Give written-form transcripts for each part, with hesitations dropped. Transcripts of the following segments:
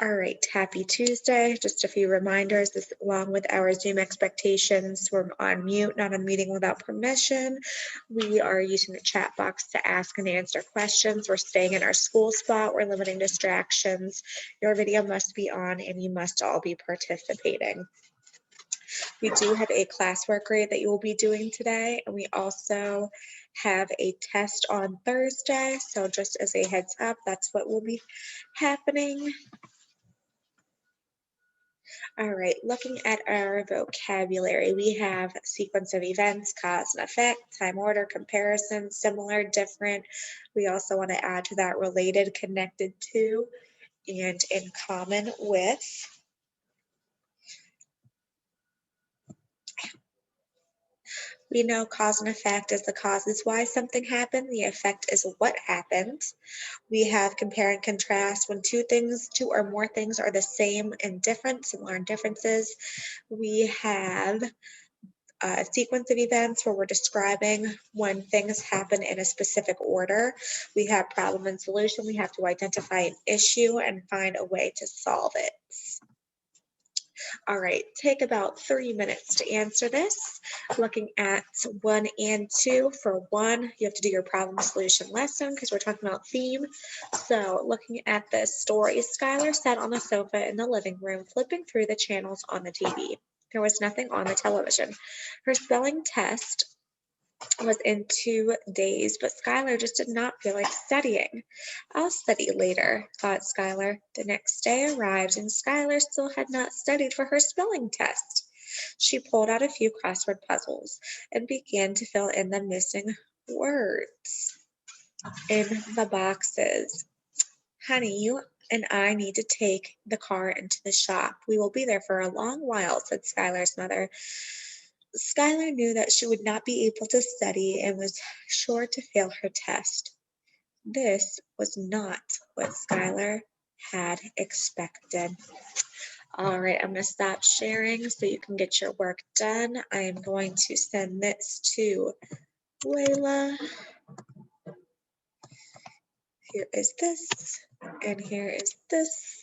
All right, happy Tuesday. Just a few reminders, this along with our Zoom expectations. We're on mute, not unmuting without permission. We are using the chat box to ask and answer questions. We're staying in our school spot. We're limiting distractions. Your video must be on and you must all be participating. We do have a classwork grade that you will be doing today, and we also have a test on Thursday. So just as a heads up, that's what will be happening. All right, looking at our vocabulary, we have sequence of events, cause and effect, time order, comparison, similar, different. We also want to add to that related, connected to, and in common with. We know cause and effect is the cause is why something happened, the effect is what happened. We have compare and contrast when two or more things are the same and different, similar and differences. We have a sequence of events where we're describing when things happen in a specific order. We have problem and solution. We have to identify an issue and find a way to solve it. All right, take about 3 minutes to answer this. Looking at 1 and 2. For 1, you have to do your problem solution lesson because we're talking about theme. So looking at this story, Skylar sat on the sofa in the living room, flipping through the channels on the TV. There was nothing on the television. Her spelling test was in 2 days, but Skylar just did not feel like studying. I'll study later, thought Skylar. The next day arrived, and Skylar still had not studied for her spelling test. She pulled out a few crossword puzzles and began to fill in the missing words in the boxes. Honey, you and I need to take the car into the shop. We will be there for a long while, said Skylar's mother. Skylar knew that she would not be able to study and was sure to fail her test. This was not what Skylar had expected. All right, I'm going to stop sharing so you can get your work done. I am going to send this to Layla. Here is this, and here is this.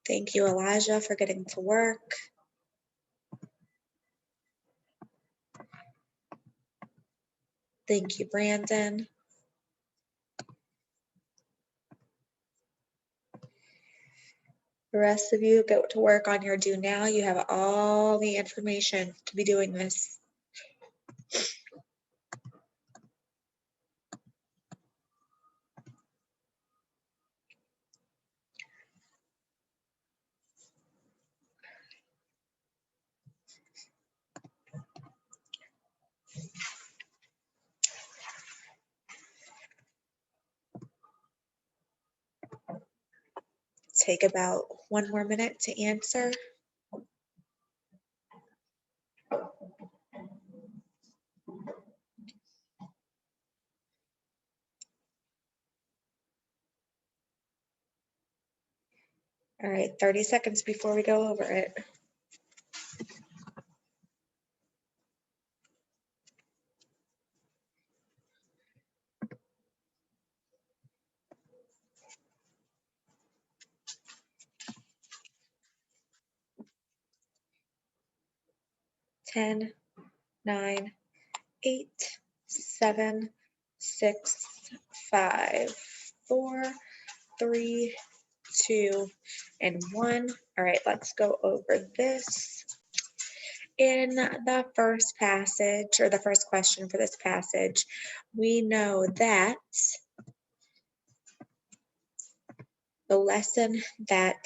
Thank you, Elijah, for getting to work. Thank you, Brandon. The rest of you go to work on your do now. You have all the information to be doing this. Take about 1 more minute to answer. All right, 30 seconds before we go over it. Ten, 9, 8, 7, 6, 5, 4, 3, 2, and 1. All right, let's go over this. In the first passage, or the first question for this passage, we know that the lesson that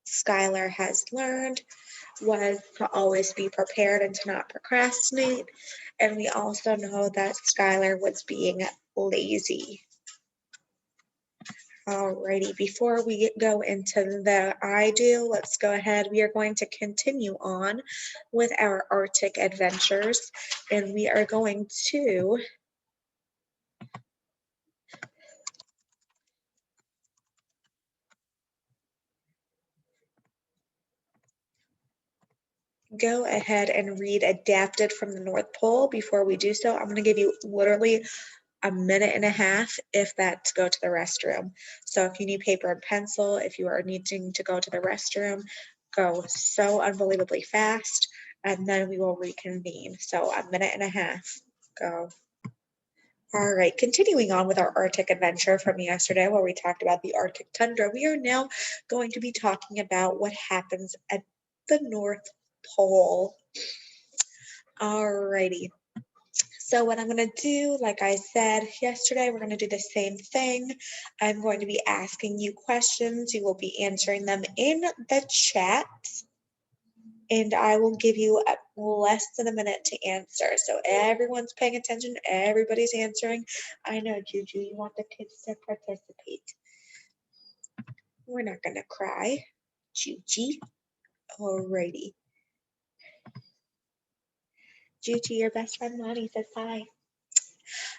Skylar has learned was to always be prepared and to not procrastinate. And we also know that Skylar was being lazy. Alrighty, before we go into the I do, let's go ahead. We are going to continue on with our Arctic adventures, and we are going to go ahead and read Adapted from the North Pole. Before we do so, I'm going to give you literally a minute and a half, if that, to go to the restroom. So if you need paper and pencil, if you are needing to go to the restroom, go so unbelievably fast, and then we will reconvene. So a minute and a half, go. All right, continuing on with our Arctic adventure from yesterday where we talked about the Arctic tundra, we are now going to be talking about what happens at the North Pole. All righty. So what I'm going to do, like I said yesterday, we're going to do the same thing. I'm going to be asking you questions. You will be answering them in the chat. And I will give you less than a minute to answer. So everyone's paying attention. Everybody's answering. I know, Juju, you want the kids to participate. We're not going to cry. Juji. Alrighty. Juju, your best friend Lonnie says hi.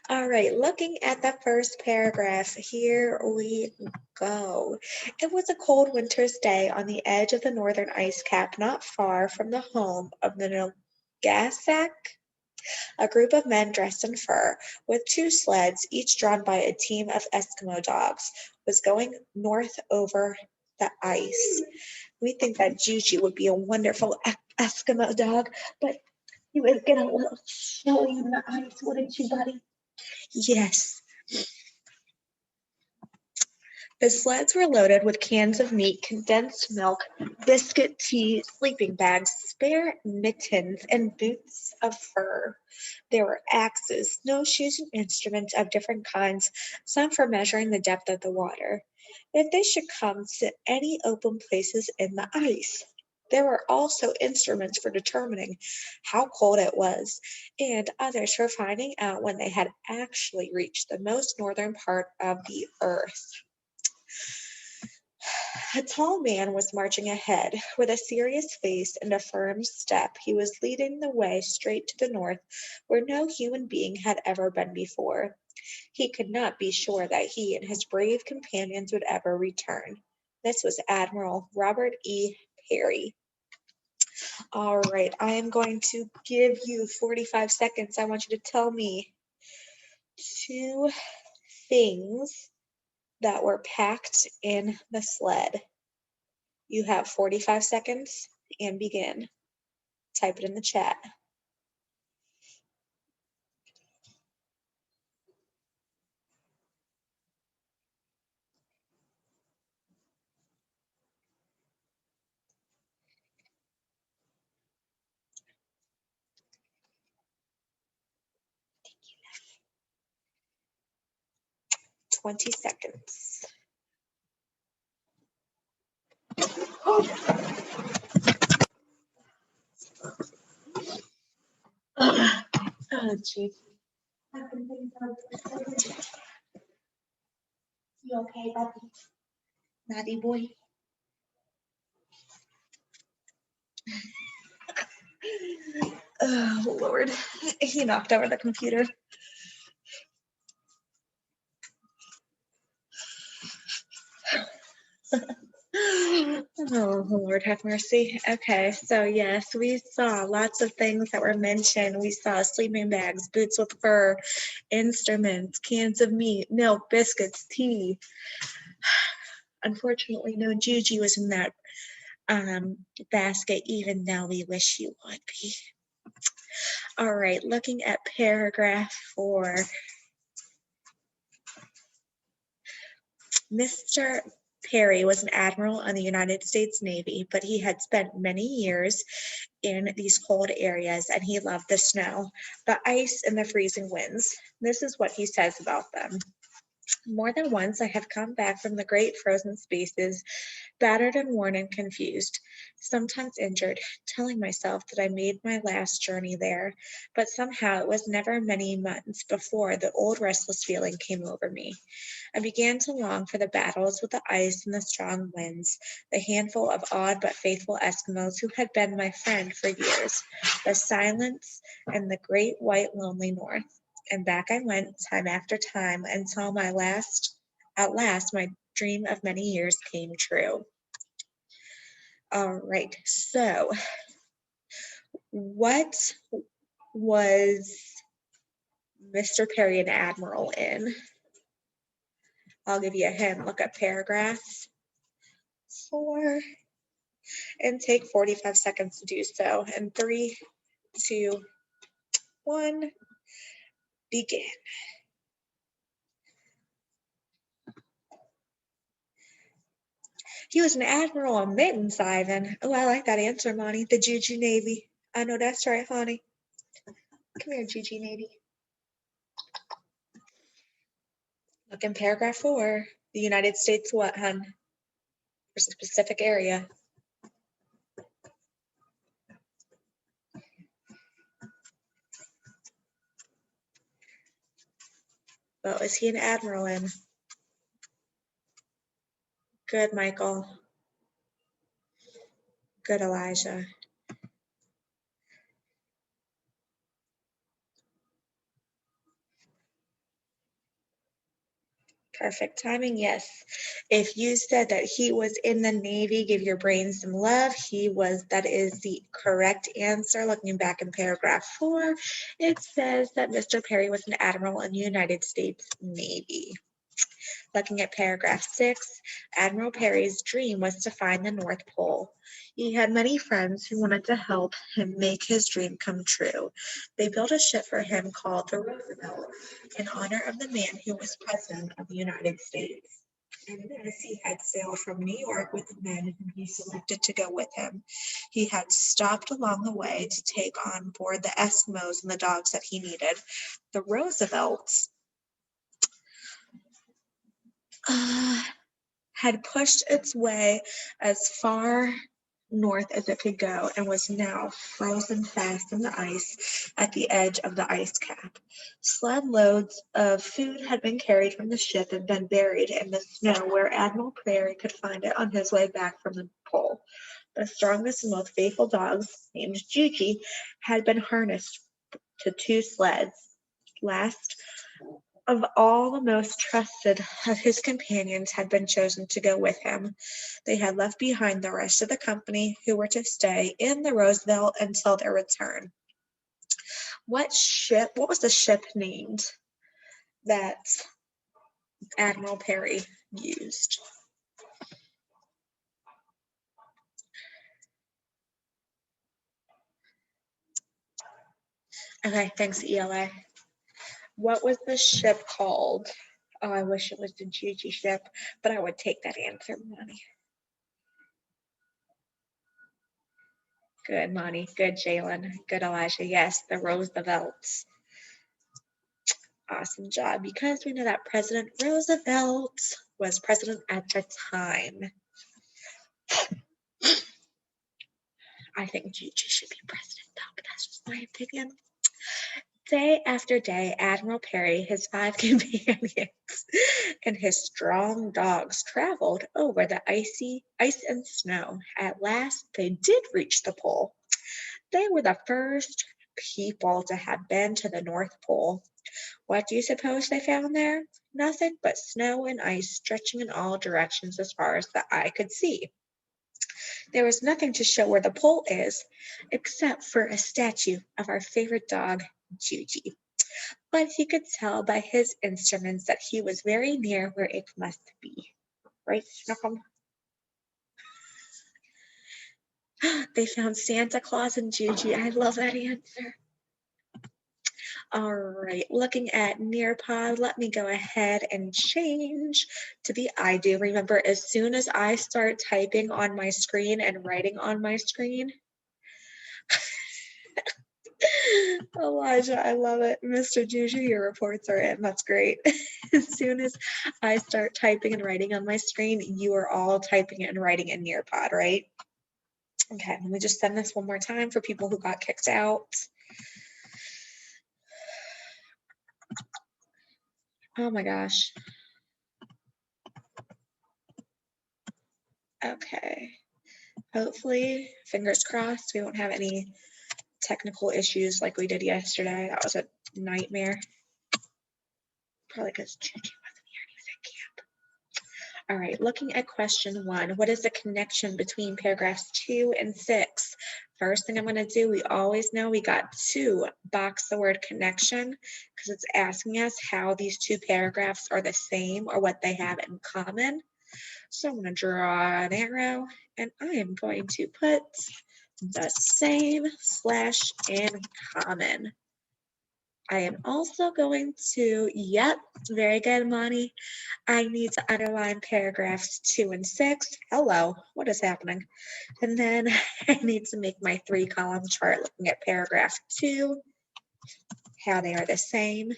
All right, looking at the first paragraph, here we go. It was a cold winter's day on the edge of the northern ice cap, not far from the home of the Nogasak. A group of men dressed in fur, with two sleds, each drawn by a team of Eskimo dogs, was going north over the ice. We think that Juju would be a wonderful Eskimo dog, but he would get a little chilly in the ice, wouldn't you, buddy? Yes. The sleds were loaded with cans of meat, condensed milk, biscuit, tea, sleeping bags, spare mittens, and boots of fur. There were axes, snowshoes, and instruments of different kinds, some for measuring the depth of the water, if they should come to any open places in the ice. There were also instruments for determining how cold it was, and others for finding out when they had actually reached the most northern part of the earth. A tall man was marching ahead. With a serious face and a firm step, he was leading the way straight to the north, where no human being had ever been before. He could not be sure that he and his brave companions would ever return. This was Admiral Robert E. Peary. All right, I am going to give you 45 seconds. I want you to tell me two things that were packed in the sled. You have 45 seconds and begin. Type it in the chat. Thank you. 20 seconds. Oh, geez. You okay, buddy? Naughty boy. Oh, Lord. He knocked over the computer. Oh, Lord have mercy. Okay, so yes, we saw lots of things that were mentioned. We saw sleeping bags, boots with fur, instruments, cans of meat, milk, biscuits, tea. Unfortunately, no Juju was in that basket, even though we wish you would be. All right, looking at paragraph 4. Mr. Perry was an admiral on the United States Navy, but he had spent many years in these cold areas and he loved the snow, the ice, and the freezing winds. This is what he says about them. More than once I have come back from the great frozen spaces, battered and worn and confused, sometimes injured, telling myself that I made my last journey there, but somehow it was never many months before the old restless feeling came over me. I began to long for the battles with the ice and the strong winds, the handful of odd but faithful Eskimos who had been my friend for years, the silence and the great white lonely north. And back I went time after time until at last my dream of many years came true. All right, so what was Mr. Perry an admiral in? I'll give you a hint. Look at paragraph 4 and take 45 seconds to do so. And 3, 2, 1, begin. He was an admiral on mittens, Ivan. Oh, I like that answer, Monty. The Juju Navy. I know that's right, honey. Come here, Juju Navy. Look in paragraph 4. The United States what, hun? There's a specific area. What was he an admiral in? Good, Michael. Good, Elijah. Perfect timing, yes. If you said that he was in the Navy, give your brain some love. That is the correct answer. Looking back in paragraph 4, it says that Mr. Perry was an admiral in the United States Navy. Looking at paragraph 6, Admiral Perry's dream was to find the North Pole. He had many friends who wanted to help him make his dream come true. They built a ship for him called the Roosevelt in honor of the man who was President of the United States. And as he had sailed from New York with the men whom he selected to go with him, he had stopped along the way to take on board the Eskimos and the dogs that he needed. The Roosevelts had pushed its way as far north as it could go and was now frozen fast in the ice at the edge of the ice cap. Sled loads of food had been carried from the ship and been buried in the snow where Admiral Perry could find it on his way back from the pole. The strongest and most faithful dogs, named Juji, had been harnessed to 2 sleds. Last of all, the most trusted of his companions had been chosen to go with him. They had left behind the rest of the company, who were to stay in the Roosevelt until their return. What was the ship named that Admiral Perry used? Okay, thanks, ELA. What was the ship called? Oh, I wish it was the Juji ship, but I would take that answer, Monty. Good, Monty. Good, Jalen. Good, Elijah. Yes, the Roosevelts. Awesome job, because we know that President Roosevelt was president at the time. I think Gigi should be president, though, but that's just my opinion. Day after day, Admiral Perry, his 5 companions, and his strong dogs traveled over the ice and snow. At last, they did reach the pole. They were the first people to have been to the North Pole. What do you suppose they found there? Nothing but snow and ice stretching in all directions as far as the eye could see. There was nothing to show where the pole is, except for a statue of our favorite dog, Juji. But he could tell by his instruments that he was very near where it must be. Right, Snuffum? They found Santa Claus and Juji. I love that answer. All right, looking at Nearpod, let me go ahead and change to the I do. Remember, as soon as I start typing on my screen and writing on my screen, Elijah, I love it. Mr. Juju, your reports are in. That's great. As soon as I start typing and writing on my screen, you are all typing and writing in Nearpod, right? Okay, let me just send this one more time for people who got kicked out. Oh my gosh. Okay. Hopefully, fingers crossed, we won't have any technical issues like we did yesterday. That was a nightmare. Probably because Juju wasn't here and he was at camp. All right, looking at question 1, what is the connection between paragraphs 2 and 6? First thing I'm going to do, we always know we got to box the word connection because it's asking us how these two paragraphs are the same or what they have in common. So I'm going to draw an arrow and I am going to put the same / in common. I am also going to, yep, very good, Monty. I need to underline paragraphs 2 and 6. Hello, what is happening? And then I need to make my 3-column chart looking at paragraph 2, how they are the same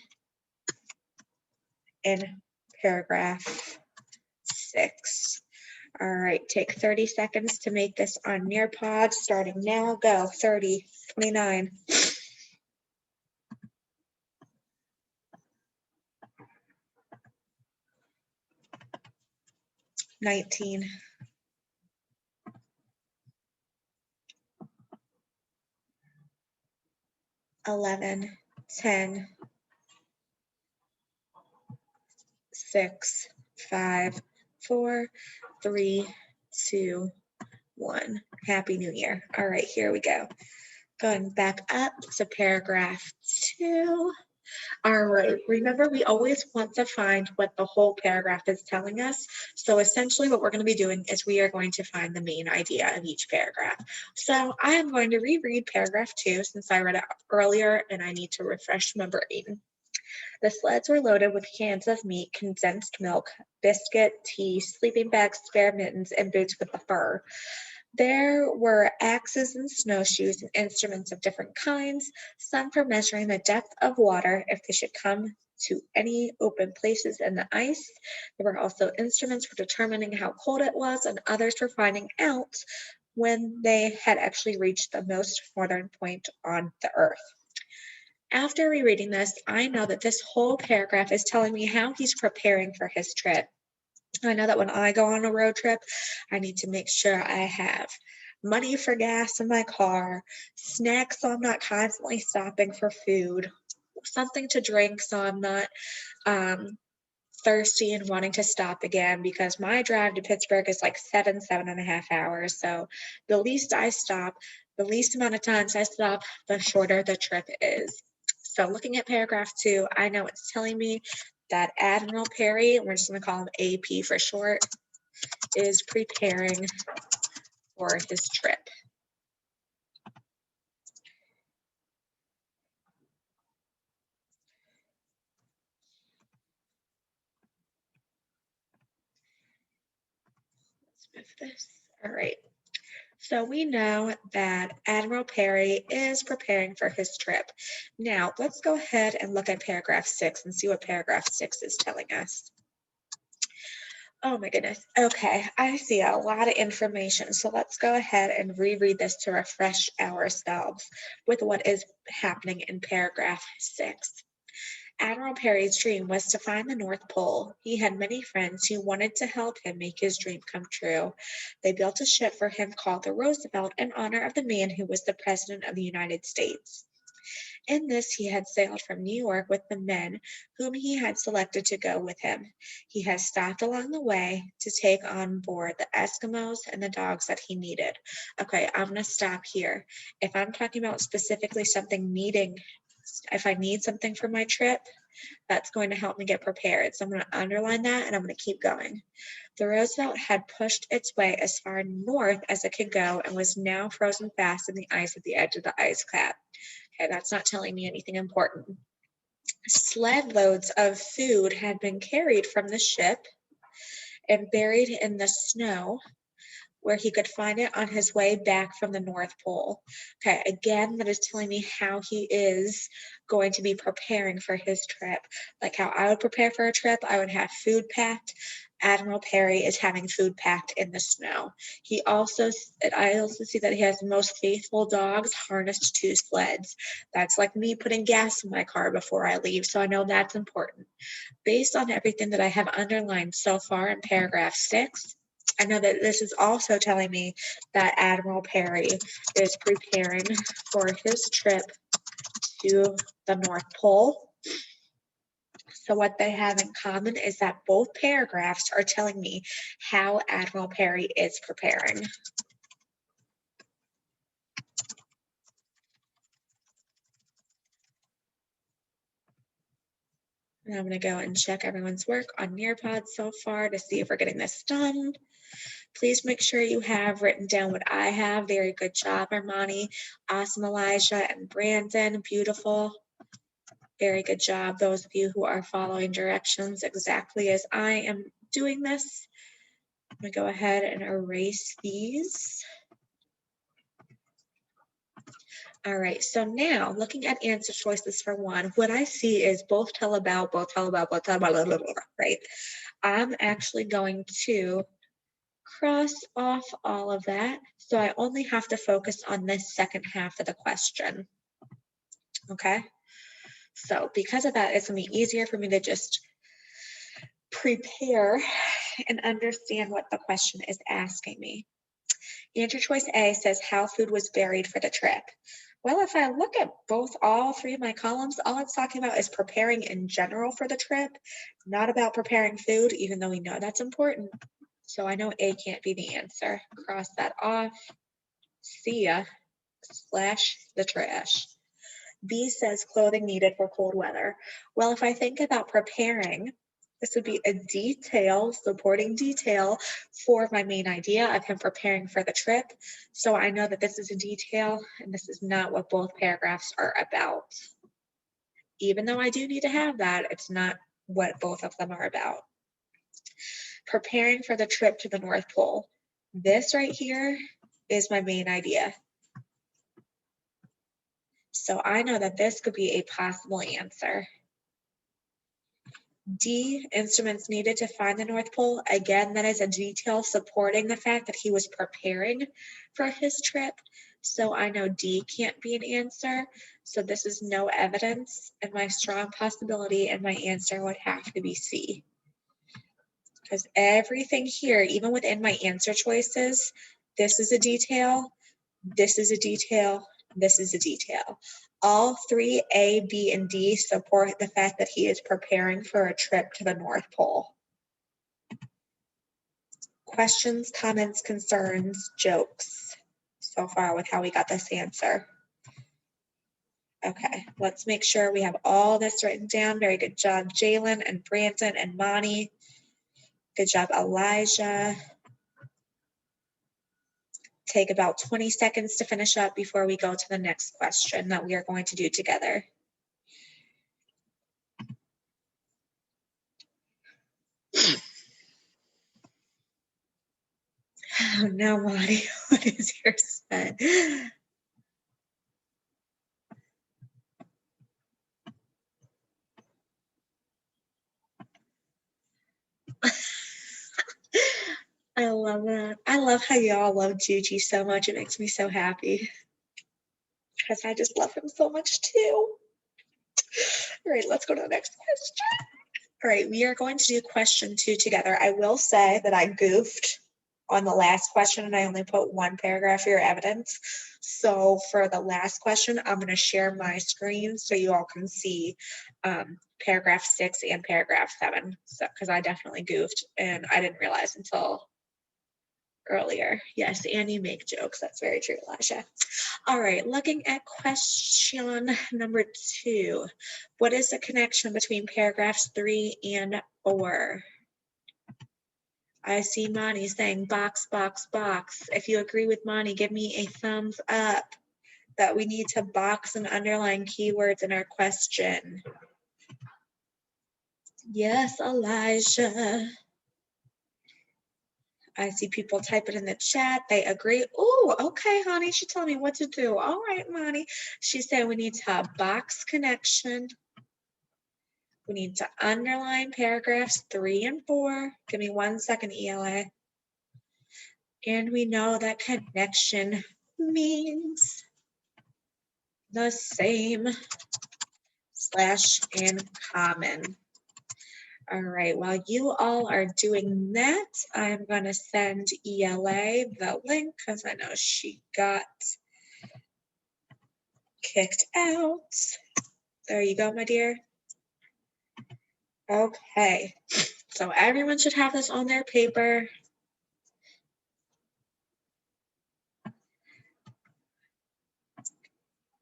in paragraph 6. All right, take 30 seconds to make this on Nearpod. Starting now, go. 30, 29. 19. 11, 10, 6, 5, 4, 3, 2, 1. Happy New Year. All right, here we go. Going back up to paragraph 2. All right, remember we always want to find what the whole paragraph is telling us. So essentially what we're going to be doing is we are going to find the main idea of each paragraph. So I am going to reread paragraph 2 since I read it earlier and I need to refresh my brain. The sleds were loaded with cans of meat, condensed milk, biscuit, tea, sleeping bags, spare mittens, and boots with the fur. There were axes and snowshoes and instruments of different kinds, some for measuring the depth of water if they should come to any open places in the ice. There were also instruments for determining how cold it was, and others for finding out when they had actually reached the most northern point on the earth. After rereading this, I know that this whole paragraph is telling me how he's preparing for his trip. I know that when I go on a road trip, I need to make sure I have money for gas in my car, snacks so I'm not constantly stopping for food, something to drink so I'm not thirsty and wanting to stop again, because my drive to Pittsburgh is like 7.5 hours. So the least I stop, the least amount of times I stop, the shorter the trip is. So looking at paragraph 2, I know it's telling me that Admiral Perry, we're just going to call him AP for short, is preparing for his trip. Let's move this. All right. So we know that Admiral Perry is preparing for his trip. Now, let's go ahead and look at paragraph 6 and see what paragraph 6 is telling us. Oh my goodness. Okay, I see a lot of information. So let's go ahead and reread this to refresh ourselves with what is happening in paragraph 6. Admiral Perry's dream was to find the North Pole. He had many friends who wanted to help him make his dream come true. They built a ship for him called the Roosevelt in honor of the man who was the President of the United States. In this, he had sailed from New York with the men whom he had selected to go with him. He had stopped along the way to take on board the Eskimos and the dogs that he needed. Okay, I'm going to stop here. If I'm talking about specifically something needing, if I need something for my trip, that's going to help me get prepared. So I'm going to underline that and I'm going to keep going. The Roosevelt had pushed its way as far north as it could go and was now frozen fast in the ice at the edge of the ice cap. Okay, that's not telling me anything important. Sled loads of food had been carried from the ship and buried in the snow where he could find it on his way back from the North Pole. Okay, again, that is telling me how he is going to be preparing for his trip. Like how I would prepare for a trip, I would have food packed. Admiral Perry is having food packed in the snow. I also see that he has the most faithful dogs harnessed to sleds. That's like me putting gas in my car before I leave, so I know that's important. Based on everything that I have underlined so far in paragraph 6, I know that this is also telling me that Admiral Perry is preparing for his trip to the North Pole. So what they have in common is that both paragraphs are telling me how Admiral Perry is preparing. And I'm going to go and check everyone's work on Nearpod so far to see if we're getting this done. Please make sure you have written down what I have. Very good job, Armani. Awesome, Elijah and Brandon. Beautiful. Very good job, those of you who are following directions exactly as I am doing this. I'm going to go ahead and erase these. All right, so now looking at answer choices for 1, what I see is both tell about, both tell about, both tell about, blah, blah, blah, right? I'm actually going to cross off all of that, so I only have to focus on this second half of the question. Okay, so because of that, it's going to be easier for me to just prepare and understand what the question is asking me. Answer choice A says how food was buried for the trip. Well, if I look at all 3 of my columns, all it's talking about is preparing in general for the trip, not about preparing food, even though we know that's important. So I know A can't be the answer. Cross that off. See ya. Slash the trash. B says clothing needed for cold weather. Well, if I think about preparing, this would be a detail, supporting detail for my main idea of him preparing for the trip. So I know that this is a detail and this is not what both paragraphs are about. Even though I do need to have that, it's not what both of them are about. Preparing for the trip to the North Pole. This right here is my main idea. So I know that this could be a possible answer. D, instruments needed to find the North Pole. Again, that is a detail supporting the fact that he was preparing for his trip. So I know D can't be an answer. So this is no evidence, and my strong possibility and my answer would have to be C. Because everything here, even within my answer choices, this is a detail, this is a detail, this is a detail. All 3, A, B, and D, support the fact that he is preparing for a trip to the North Pole. Questions, comments, concerns, jokes so far with how we got this answer. Okay, let's make sure we have all this written down. Very good job, Jalen and Brandon and Monty. Good job, Elijah. Take about 20 seconds to finish up before we go to the next question that we are going to do together. Oh, now, Monty, what is your set? I love that. I love how y'all love Juji so much. It makes me so happy. Because I just love him so much too. All right, let's go to the next question. All right, we are going to do question 2 together. I will say that I goofed on the last question and I only put 1 paragraph for your evidence. So for the last question, I'm going to share my screen so you all can see paragraph 6 and paragraph 7. So because I definitely goofed and I didn't realize until earlier. Yes, and you make jokes. That's very true, Elijah. All right, looking at question number 2. What is the connection between paragraphs 3 and 4? I see Monty saying box, box, box. If you agree with Monty, give me a thumbs up that we need to box and underline keywords in our question. Yes, Elijah. I see people typing in the chat. They agree. Oh, okay, honey. She told me what to do. All right, Monty. She said we need to box connection. We need to underline paragraphs 3 and 4. Give me 1 second, ELA. And we know that connection means the same slash in common. All right, while you all are doing that, I'm going to send ELA the link because I know she got kicked out. There you go, my dear. Okay, so everyone should have this on their paper.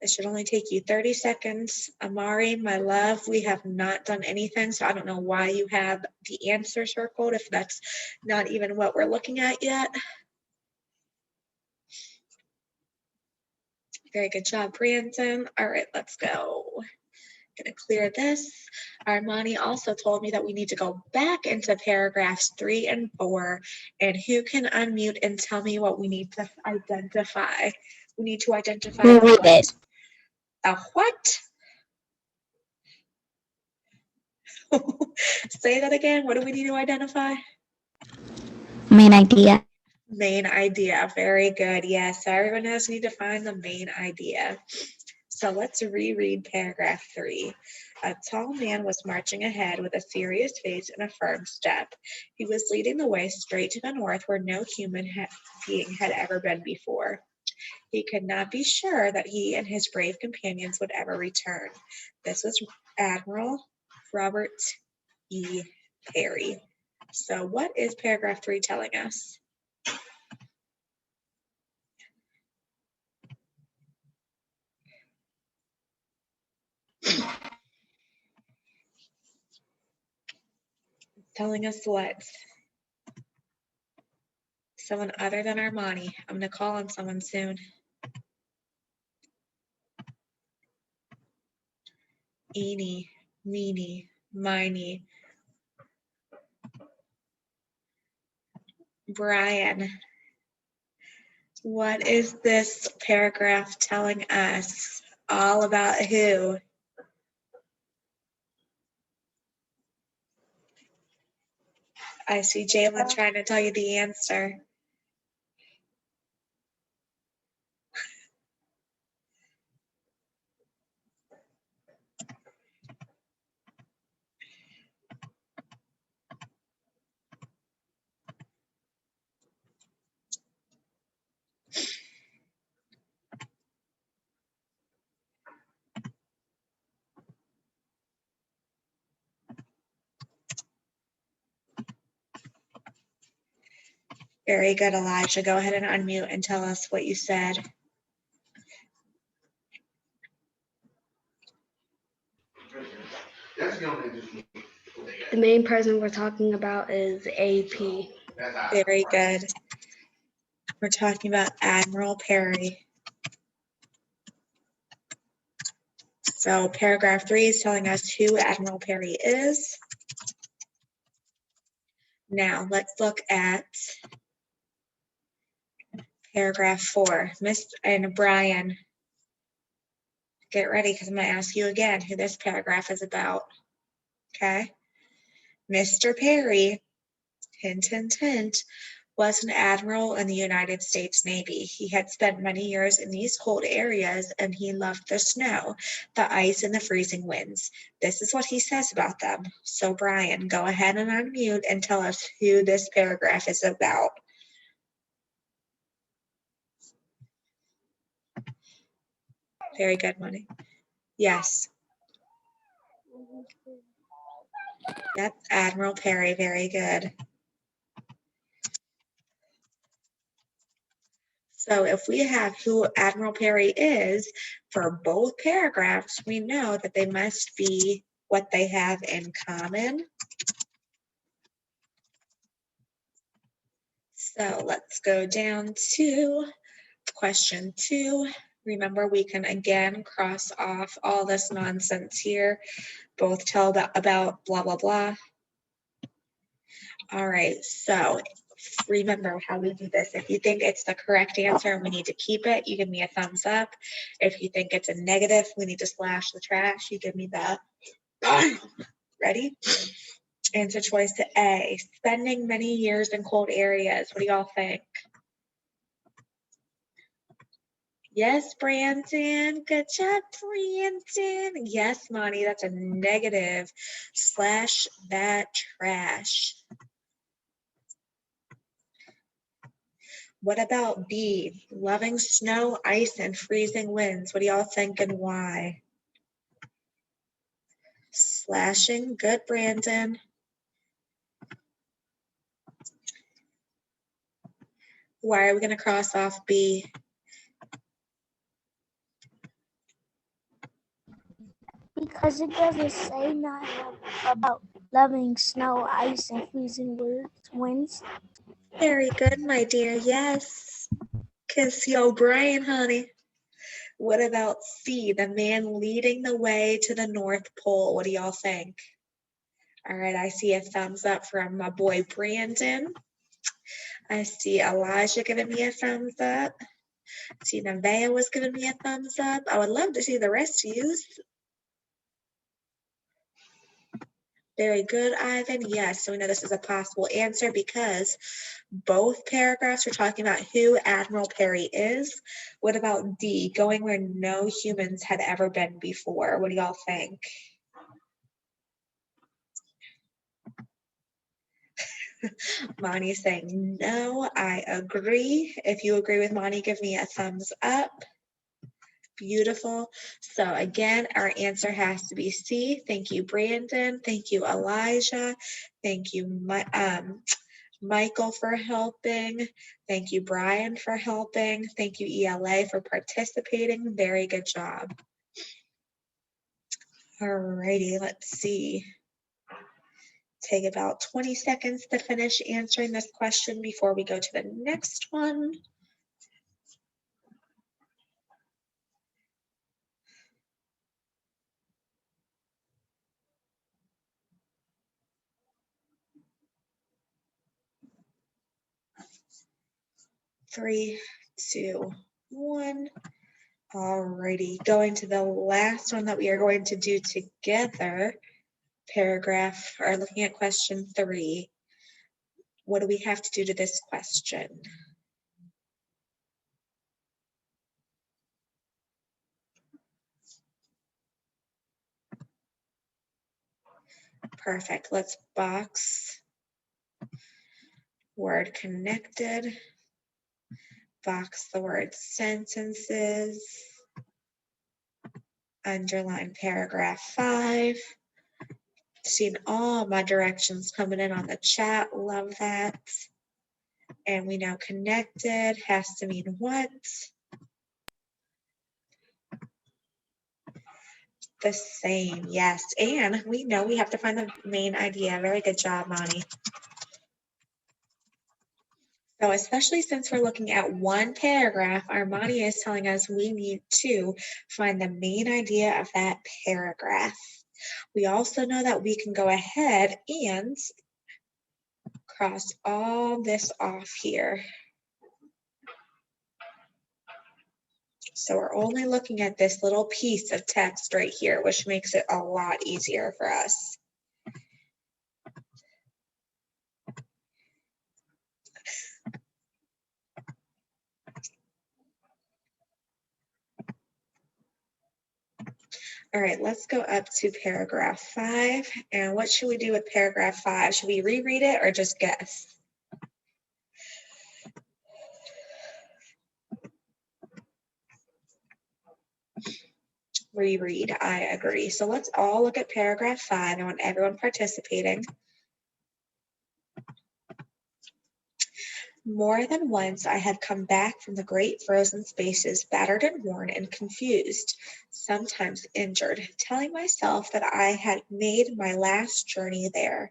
It should only take you 30 seconds. Amari, my love, we have not done anything, so I don't know why you have the answer circled if that's not even what we're looking at yet. Very good job, Brandon. All right, let's go. Gonna clear this. Armani also told me that we need to go back into paragraphs 3 and 4. And who can unmute and tell me what we need to identify? We need to identify what? A what? Say that again. What do we need to identify? Main idea. Main idea. Very good. Yes, so everyone has need to find the main idea. So let's reread paragraph 3. A tall man was marching ahead with a serious face and a firm step. He was leading the way straight to the north where no human being had ever been before. He could not be sure that he and his brave companions would ever return. This was Admiral Robert E. Perry. So what is paragraph 3 telling us? Telling us what? Someone other than Armani. I'm going to call on someone soon. Eeny, meeny, miny. Brian, what is this paragraph telling us all about who? I see Jalen trying to tell you the answer. Very good, Elijah. Go ahead and unmute and tell us what you said. The main person we're talking about is AP. Very good. We're talking about Admiral Perry. So paragraph 3 is telling us who Admiral Perry is. Now let's look at paragraph 4. Miss and Brian, get ready because I'm going to ask you again who this paragraph is about. Okay. Mr. Perry, hint, hint, hint, was an admiral in the United States Navy. He had spent many years in these cold areas and he loved the snow, the ice, and the freezing winds. This is what he says about them. So Brian, go ahead and unmute and tell us who this paragraph is about. Very good, Money. Yes. Yep, Admiral Perry, very good. So if we have who Admiral Perry is for both paragraphs, we know that they must be what they have in common. So let's go down to question 2. Remember, we can again cross off all this nonsense here, both tell about blah, blah, blah. All right, so Remember how we do this. If you think it's the correct answer and we need to keep it, you give me a thumbs up. If you think it's a negative, we need to slash the trash, you give me the ready? Answer choice to A, spending many years in cold areas. What do y'all think? Yes, Brandon. Good job, Brandon. Yes, Monty, that's a negative. Slash that trash. What about B, loving snow, ice, and freezing winds? What do y'all think and why? Slashing. Good, Brandon. Why are we going to cross off B? Because it doesn't say nothing about loving snow, ice, and freezing winds. Very good, my dear. Yes. Kiss yo, Brian, honey. What about C, the man leading the way to the North Pole? What do y'all think? All right, I see a thumbs up from my boy Brandon. I see Elijah giving me a thumbs up. I see Nevaeh was giving me a thumbs up. I would love to see the rest of you. Very good, Ivan. Yes, so we know this is a possible answer because both paragraphs are talking about who Admiral Perry is. What about D, going where no humans had ever been before? What do y'all think? Monty's saying no, I agree. If you agree with Monty, give me a thumbs up. Beautiful. So again, our answer has to be C. Thank you, Brandon. Thank you, Elijah. Thank you, Michael, for helping. Thank you, Brian, for helping. Thank you, ELA, for participating. Very good job. Alrighty, let's see. Take about 20 seconds to finish answering this question before we go to the next one. Three, two, one. Alrighty, going to the last one that we are going to do together, paragraph, or looking at question 3. What do we have to do to this question? Perfect, let's box word connected, box the word sentences, underline paragraph 5. Seeing all my directions coming in on the chat, love that. And we know connected has to mean what? The same, yes. And we know we have to find the main idea. Very good job, Monty. So especially since we're looking at one paragraph, Armani is telling us we need to find the main idea of that paragraph. We also know that we can go ahead and cross all this off here. So we're only looking at this little piece of text right here, which makes it a lot easier for us. All right, let's go up to paragraph 5. And what should we do with paragraph 5? Should we reread it or just guess? Reread, I agree. So let's all look at paragraph 5. I want everyone participating. More than once I had come back from the great frozen spaces, battered and worn and confused, sometimes injured, telling myself that I had made my last journey there.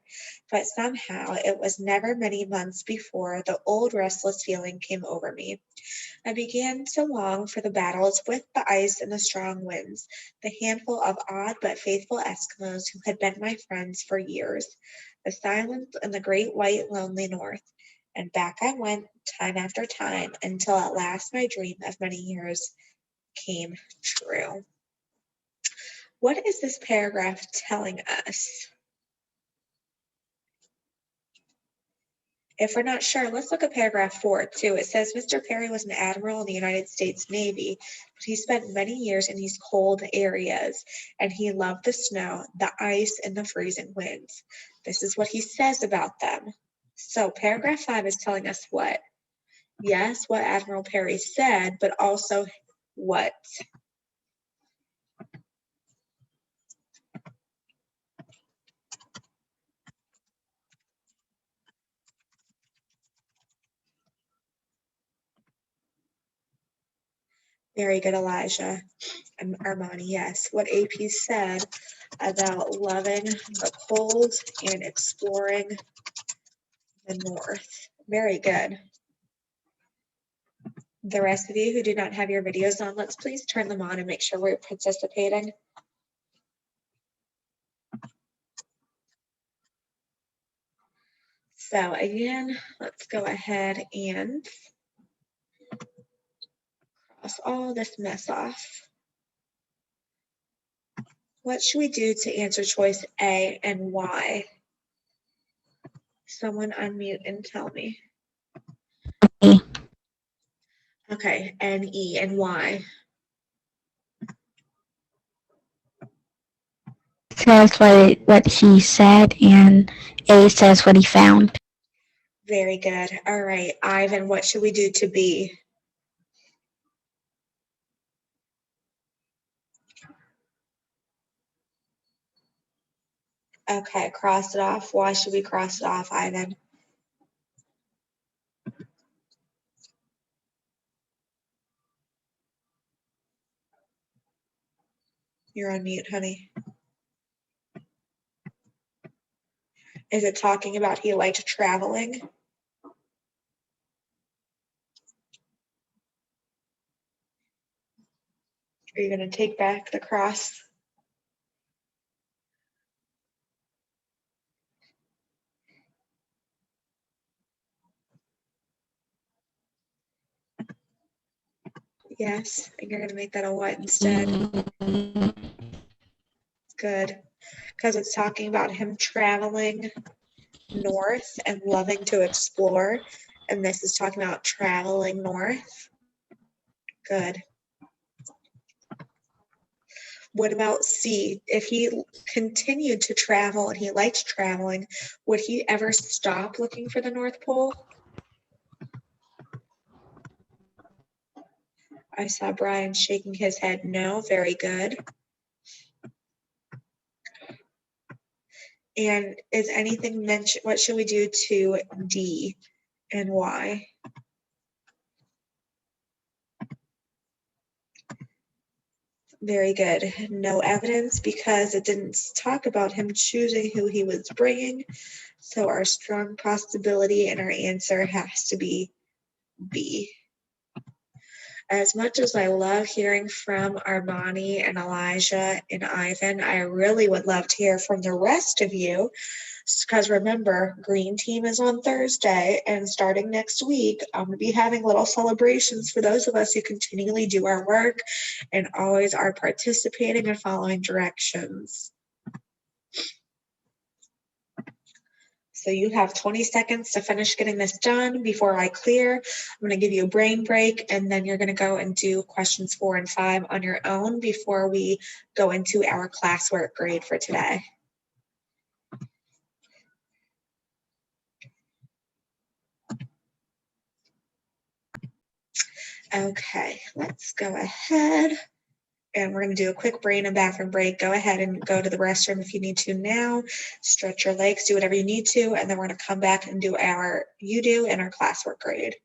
But somehow it was never many months before the old restless feeling came over me. I began to long for the battles with the ice and the strong winds, the handful of odd but faithful Eskimos who had been my friends for years, the silence and the great white lonely north. And back I went time after time until at last my dream of many years came true. What is this paragraph telling us? If we're not sure, let's look at paragraph 4 too. It says Mr. Perry was an admiral in the United States Navy, but he spent many years in these cold areas, and he loved the snow, the ice, and the freezing winds. This is what he says about them. So paragraph 5 is telling us what? Yes, what Admiral Perry said, but also what? Very good, Elijah. Armani, yes. What AP said about loving the cold and exploring the north. Very good. The rest of you who do not have your videos on, let's please turn them on and make sure we're participating. So again, let's go ahead and cross all this mess off. What should we do to answer choice A and why? Someone unmute and tell me. A. Okay, and E and why? Says what he said, and A says what he found. Very good. All right, Ivan, what should we do to B? Okay, cross it off. Why should we cross it off, Ivan? You're on mute, honey. Is it talking about he liked traveling? Are you going to take back the cross? Yes, and you're going to make that a what instead? Good, because it's talking about him traveling north and loving to explore, and this is talking about traveling north. Good. What about C? If he continued to travel and he liked traveling, would he ever stop looking for the North Pole? I saw Brian shaking his head no. Very good. And is anything mentioned? What should we do to D and why? Very good. No evidence because it didn't talk about him choosing who he was bringing. So our strong possibility and our answer has to be B. As much as I love hearing from Armani and Elijah and Ivan, I really would love to hear from the rest of you. Because remember, Green Team is on Thursday, and starting next week, I'm going to be having little celebrations for those of us who continually do our work and always are participating and following directions. So you have 20 seconds to finish getting this done before I clear. I'm going to give you a brain break, and then you're going to go and do questions 4 and 5 on your own before we go into our classwork grade for today. Okay, let's go ahead. And we're going to do a quick brain and bathroom break. Go ahead and go to the restroom if you need to now. Stretch your legs, do whatever you need to, and then we're going to come back and do our you-do and our classwork grade.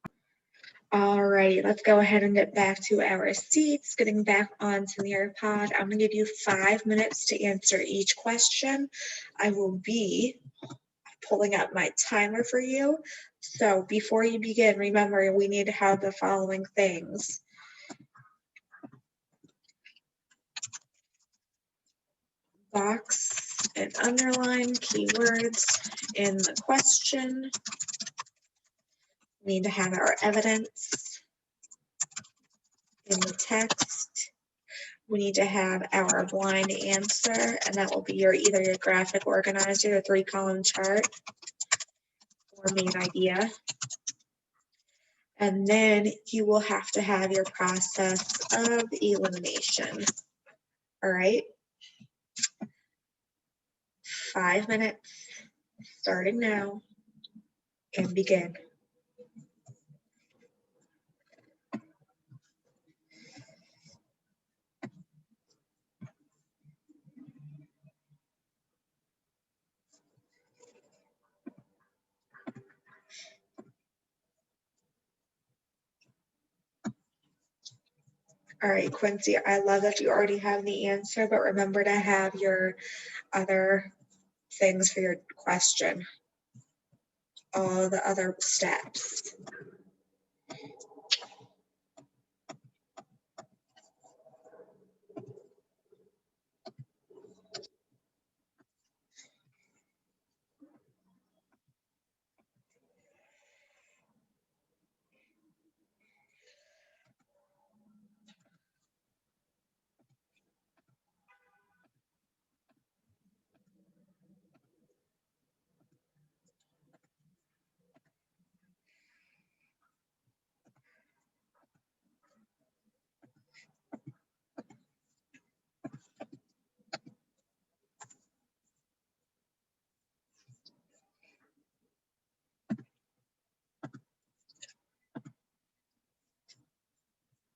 Alrighty, let's go ahead and get back to our seats. Getting back onto Nearpod, I'm going to give you 5 minutes to answer each question. I will be pulling up my timer for you. So before you begin, remember we need to have the following things. Box and underline keywords in the question. We need to have our evidence in the text. We need to have our blind answer, and that will be either your graphic organizer, a 3-column chart, or main idea. And then you will have to have your process of elimination. All right. 5 minutes, starting now, and begin. All right, Quincy, I love that you already have the answer, but remember to have your other things for your question, all the other steps.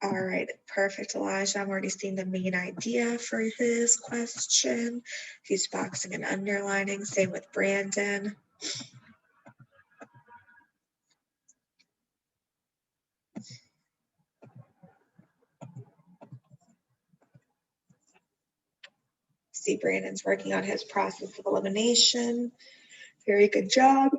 All right, perfect, Elijah. I'm already seeing the main idea for his question. He's boxing and underlining. Same with Brandon. See, Brandon's working on his process of elimination. Very good job.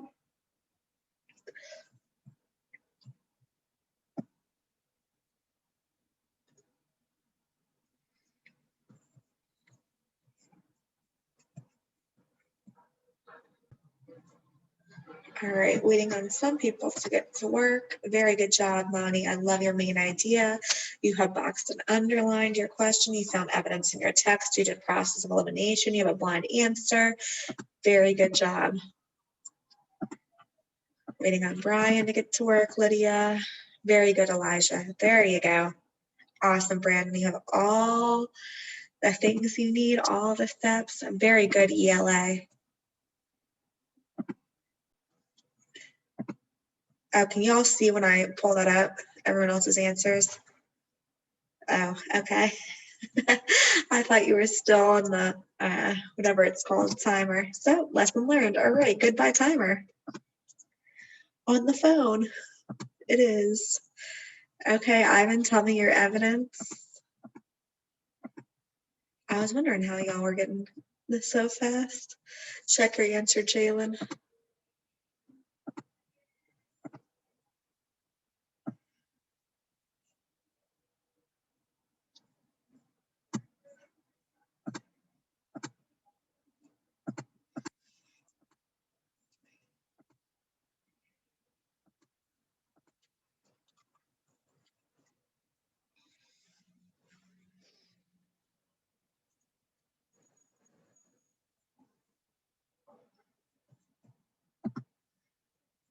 All right, waiting on some people to get to work. Very good job, Lonnie. I love your main idea. You have boxed and underlined your question. You found evidence in your text. You did process of elimination. You have a blind answer. Very good job. Waiting on Brian to get to work, Lydia. Very good, Elijah. There you go. Awesome, Brandon. You have all the things you need, all the steps. Very good, ELA. Can you all see when I pull that up, everyone else's answers? Oh, okay. I thought you were still on the, whatever it's called, timer. So, lesson learned. All right, goodbye timer. On the phone. It is. Okay, Ivan, tell me your evidence. I was wondering how y'all were getting this so fast. Check your answer, Jalen.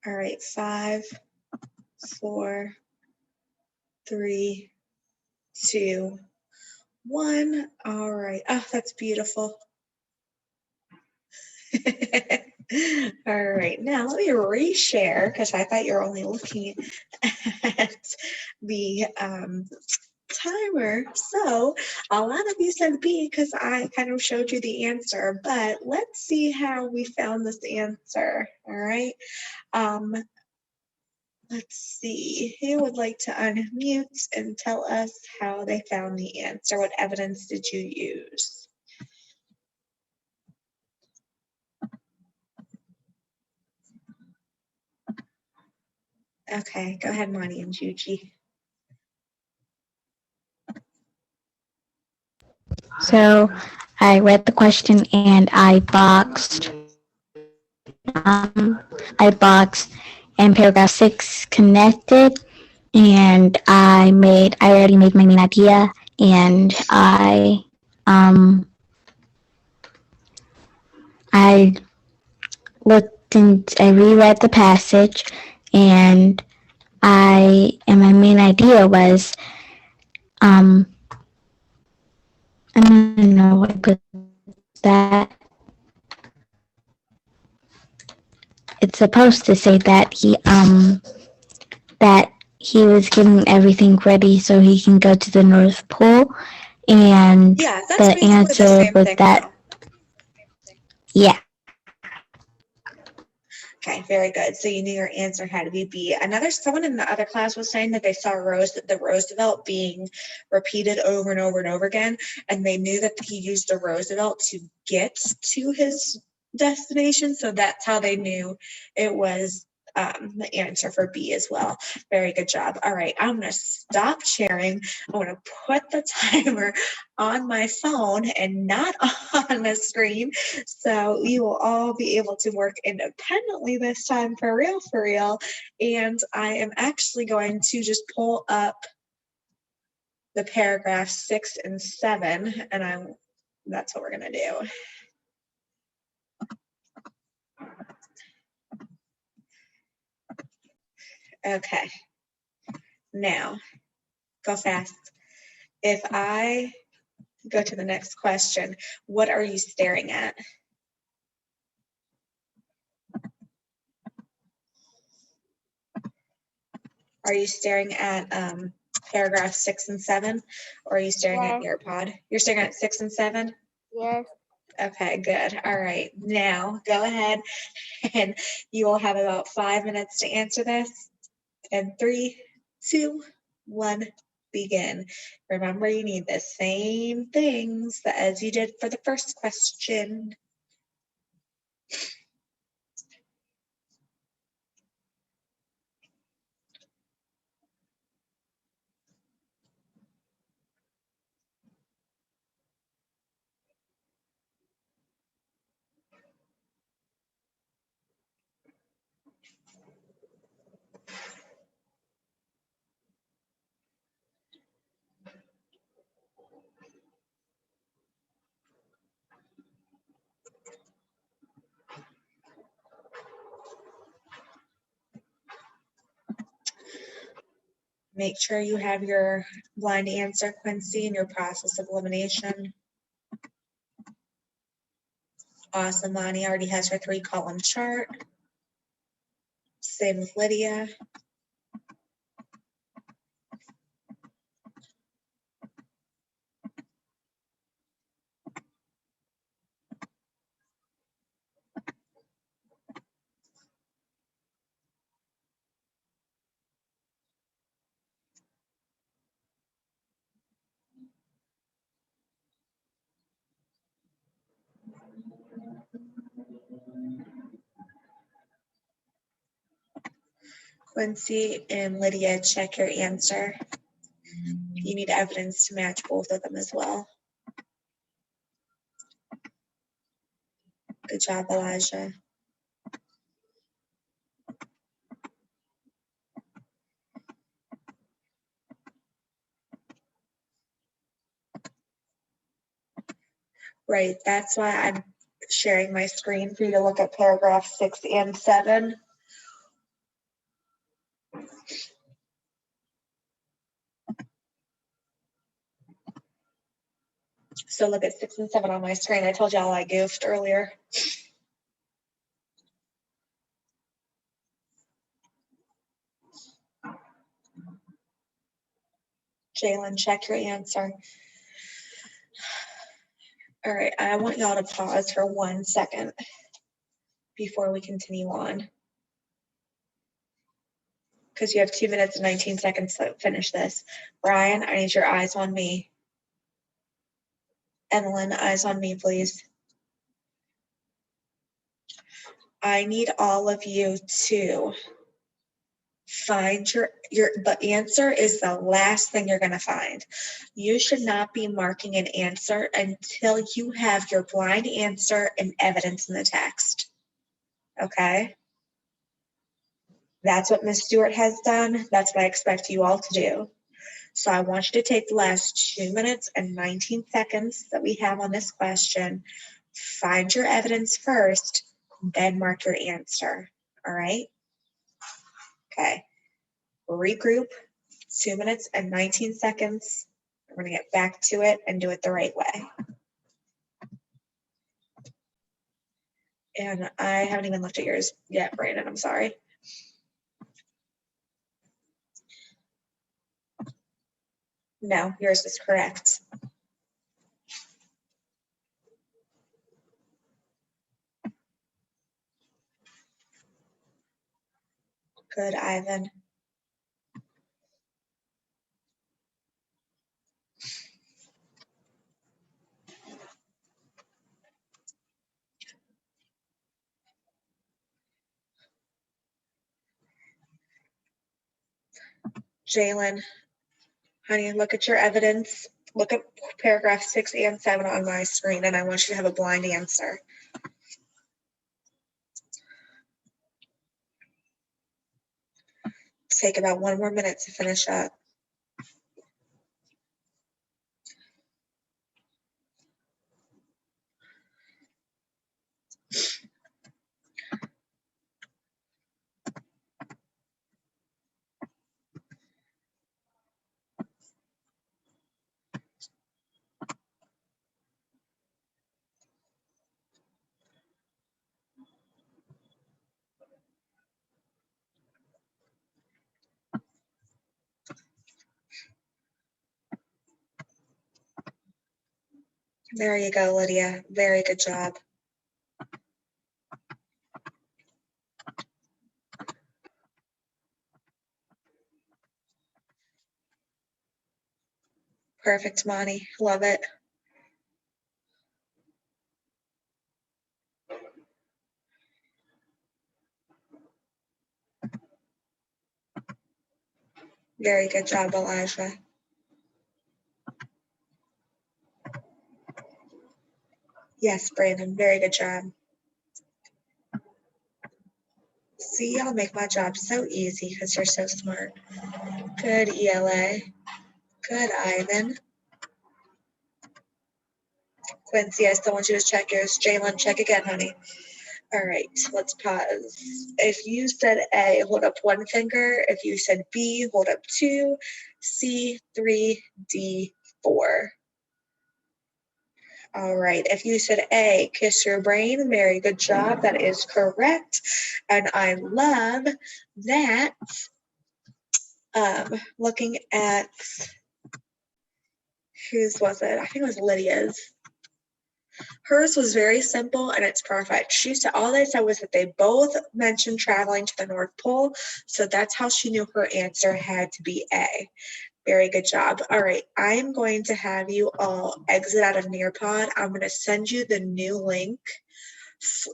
All right, 5, 4, 3, 2, 1. All right. Oh, that's beautiful. All right, now let me reshare because I thought you were only looking at the timer. So a lot of you said B because I kind of showed you the answer, but let's see how we found this answer. All right. Let's see, who would like to unmute and tell us how they found the answer? What evidence did you use? Okay, go ahead, Monty and Juji. So I read the question and I boxed and paragraph 6 connected, and I already made my main idea, and I looked and I reread the passage, and my main idea was, I don't know what put that. It's supposed to say that he was getting everything ready so he can go to the North Pole, and Yeah, that's the basically the answer same was thing that, though. yeah. Okay, very good. So you knew your answer had to be B. Someone in the other class was saying that they saw the Roosevelt being repeated over and over and over again, and they knew that he used the Roosevelt to get to his destination. So that's how they knew it was the answer for B as well. Very good job. All right, I'm going to stop sharing. I'm going to put the timer on my phone and not on the screen, so you will all be able to work independently this time, for real, for real. And I am actually going to just pull up the paragraph 6 and 7, and that's what we're going to do. Okay, now go fast. If I go to the next question, what are you staring at? Are you staring at paragraph 6 and 7, or are you staring at Yes. your pod? You're staring at 6 and 7? Yes. Okay, good. All right, now go ahead and you will have about 5 minutes to answer this. And 3, 2, 1, begin. Remember, you need the same things as you did for the first question. Make sure you have your blind answer, Quincy, and your process of elimination. Awesome. Lonnie already has her 3-column chart. Same with Lydia. Quincy and Lydia, check your answer. You need evidence to match both of them as well. Good job, Elijah. Right, that's why I'm sharing my screen for you to look at paragraph 6 and 7. So look at 6 and 7 on my screen. I told y'all I goofed earlier. Jalen, check your answer. All right, I want y'all to pause for 1 second before we continue on, because you have 2 minutes and 19 seconds to finish this. Brian, I need your eyes on me. Evelyn, eyes on me, please. I need all of you to find the answer is the last thing you're going to find. You should not be marking an answer until you have your blind answer and evidence in the text. Okay? That's what Miss Stewart has done. That's what I expect you all to do. So I want you to take the last 2 minutes and 19 seconds that we have on this question, find your evidence first, then mark your answer. All right? Okay. Regroup, 2 minutes and 19 seconds. We're going to get back to it and do it the right way. And I haven't even looked at yours yet, Brandon. I'm sorry. No, yours is correct. Good, Ivan. Jalen, honey, look at your evidence. Look at paragraph 6 and 7 on my screen, and I want you to have a blind answer. Take about 1 more minute to finish up. There you go, Lydia. Very good job. Perfect, Monty. Love it. Very good job, Elijah. Yes, Brandon. Very good job. See, y'all make my job so easy because you're so smart. Good, ELA. Good, Ivan. Quincy, I still want you to check yours. Jalen, check again, honey. All right, let's pause. If you said A, hold up 1 finger. If you said B, hold up 2. C, 3. D, 4. All right, if you said A, kiss your brain. Very good job. That is correct. And I love that. Looking at, whose was it? I think it was Lydia's. Hers was very simple and it's perfect. She said all they said was that they both mentioned traveling to the North Pole. So that's how she knew her answer had to be A. Very good job. All right, I'm going to have you all exit out of Nearpod. I'm going to send you the new link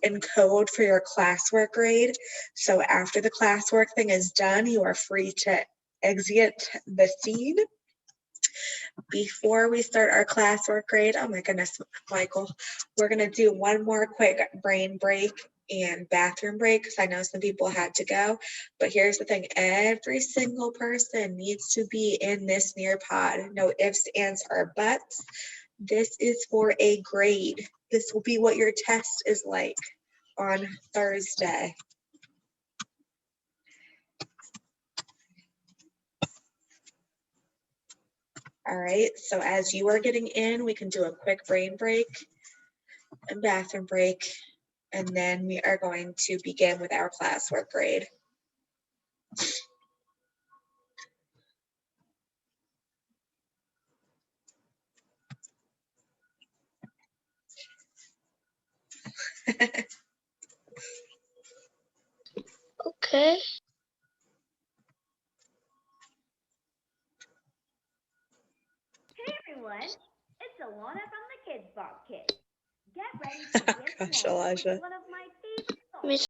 and code for your classwork grade. So after the classwork thing is done, you are free to exit the scene. Before we start our classwork grade, oh my goodness, Michael, we're going to do one more quick brain break and bathroom break because I know some people had to go. But here's the thing, every single person needs to be in this Nearpod. No ifs, ands, or buts. This is for a grade. This will be what your test is like on Thursday. All right, so as you are getting in, we can do a quick brain break and bathroom break, and then we are going to begin with our classwork grade. Okay. Hey everyone, it's Alana from the Kids Box Kids. Get ready to begin Gosh, tomorrow Elijah. with one of